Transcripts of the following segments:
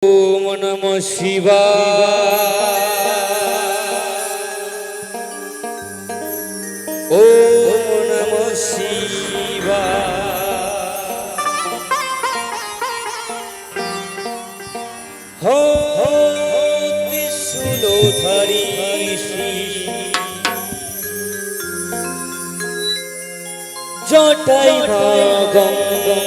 ओम नमः शिवाय। ओम नमः शिवाय। हो त्रिशूलधारी जटाई गंगे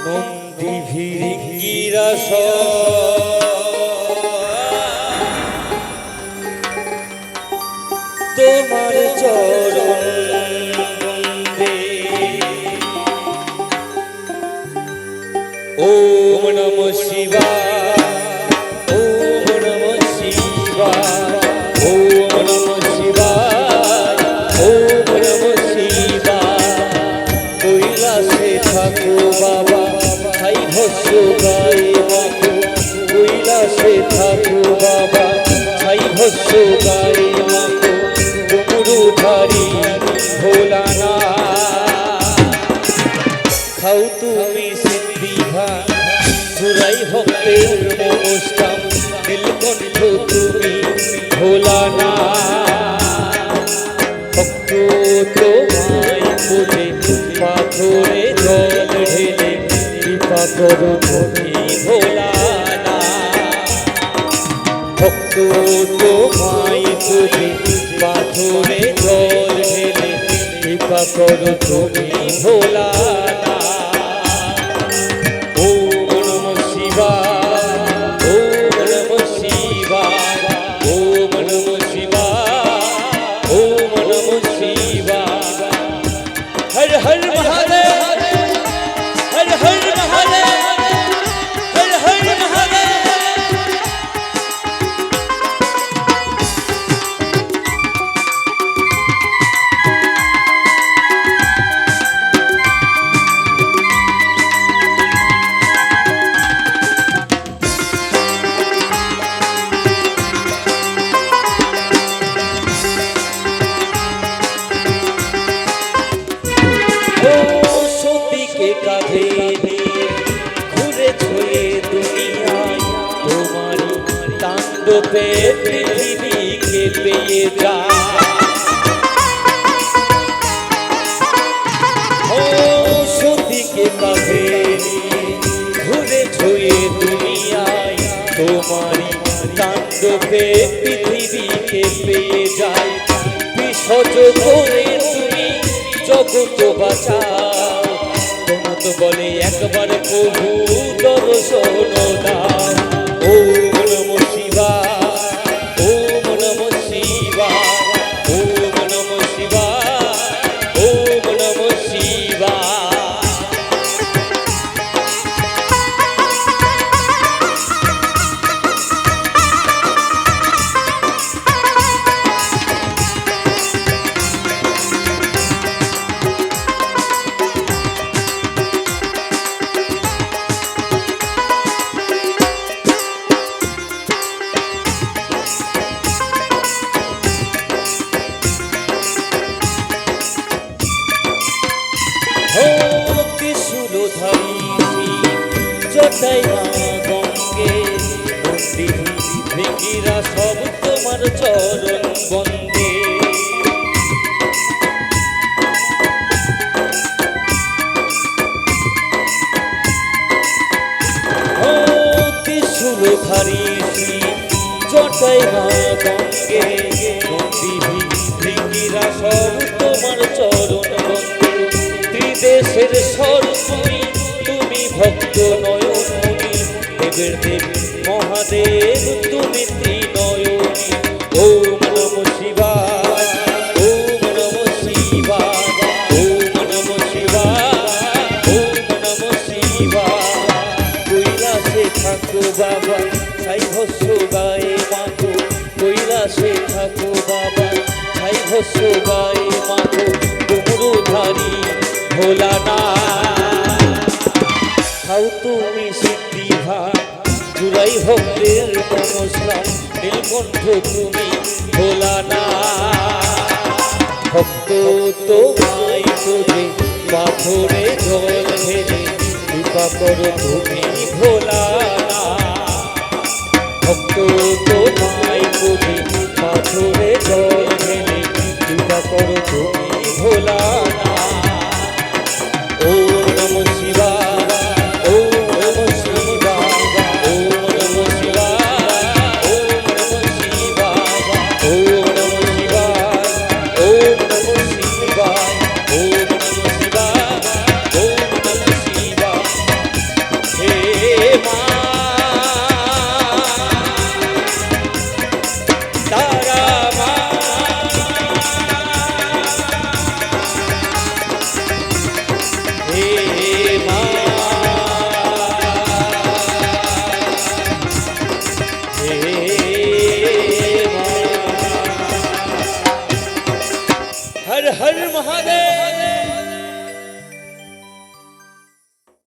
नंदी भिरिंगिरा তোমার চরণ বন্দে। ওম নমঃ শিবায়। ওম নমঃ শিবায়। ওম নমঃ শিবায়। ওম নমঃ শিবায়। কৈলাসে থাকো বাবা ছাই ভস্য গায়ে মাখো। কৈলাসে থাকো বাবা ছাই ভস্য গায়ে মাখো। ডমরুধারী ভোলানাথ খাও তুমি সিদ্ধিভার জুড়াই ভক্তের মনস্কাম। নীলকণ্ঠ তুমি ভোলানাথ ভক্ত তোমায় খুঁজে পাথরে জল ঢেলে কৃপা করো তুমি ভোলানাথ ভক্ত তোমায় খুঁজে পাথরে জল ঢেলে কৃপা করো তুমি ভোলানাথ। ওম নমঃ শিবায়। ওম নমঃ শিবায়। ওম নমঃ শিবায়। ওম নমঃ শিবায়। হর হর মহাদেব। হর হর মহাদেব। হর হর মহাদেব। কাঁধে ঘুরে ছুঁয়ে দুনিয়ায় তোমার তাণ্ডবে পৃথিবীকে পেয়ে যায়। ও সতীকে কাঁধে ঘুরে ছুঁয়ে দুনিয়ায় তোমার তাণ্ডবে পৃথিবীকে পেয়ে যায়। বিসর্জ করে তুমি জগৎ বাঁচাও। বলে একবার প্রভু দর্শন দাও। ওম নমঃ শিবায়। ওম নমঃ শিবায়। ওম নমঃ শিবায়। ওম নমঃ শিবায়। জটাই গঙ্গে নন্দী ভিরিঙ্গিরা সব তোমার চরণ বন্দে। ত্রিশূলধারী জটাই গঙ্গে নন্দী ভিরিঙ্গিরা সব তোমার চরণ বন্দে। ত্রিদেশের স্বর তুমি ভক্ত নয়নী দেবের দেব মহাদেব তুমি ত্রিনয়নী। ওম নমঃ শিবায়। ওম নমঃ শিবায়। ওম নমঃ শিবায়। ওম নমঃ শিবায়। কৈলাসে থাকো বাবা ছাই ভস্য গায়ে মাখো। কৈলাসে থাকো বাবা ছাই ভস্য গায়ে মাখো। ডমরুধারী ভোলানাথ খাও তুমি সিদ্ধিভার জুড়াই ভক্তের মনস্কাম। নীলকণ্ঠ তুমি ভোলানাথ ভক্ত তোমায় খুঁজে পাথরে জল ঢেলে কৃপা করো তুমি ভোলা ভক্ত